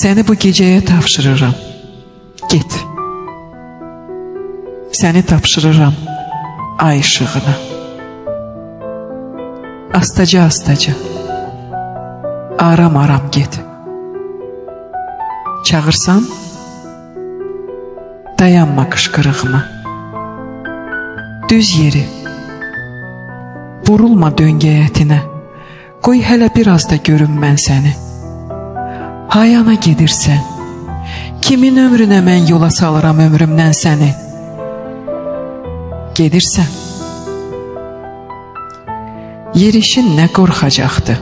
Səni bu gecəyə tapşırıram. Get. Səni tapşırıram ay işığına. Astaca astaca, aram aram get. Çağırsan, dayanma qışqırığıma. Düz yeri, vurulma döngəyətinə. Qoy hələ biraz da görüm mən səni. Hayana gedirsən, kimin ömrünə mən yola salıram ömrümdən səni. Gedirsən, yerişin nə qorxacaqdı.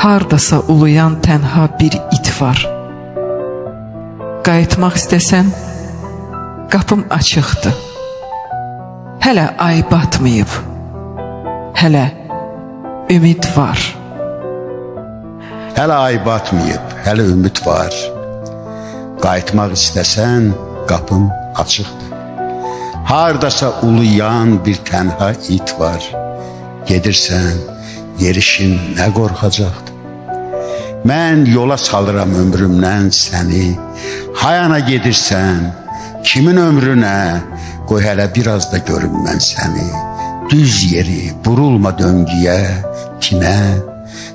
Hardasa uluyan tənha bir it var. Qayıtmaq istəsən, qapım açıqdır. Hələ ay batmayıb, hələ ümid var. Hələ ay batmayıb, hələ ümid var. Qayıtmaq istəsən, qapım açıqdır. Hardasa uluyan bir tənha it var. Gedirsən, yerişin nə qorxacaqdır. Mən yola salıram ömrümdən səni. Hayana gedirsən, kimin ömrünə, qoy hələ biraz da görüm mən səni. Düz yeri, vurulma döngüyə, kinə.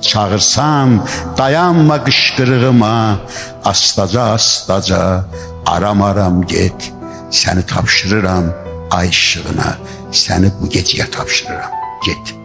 Çağırsam, dayanma qışqırığıma. Astaca astaca, aram aram get. Səni tapşırıram ay işığına. Səni bu gecəyə tapşırıram. Get.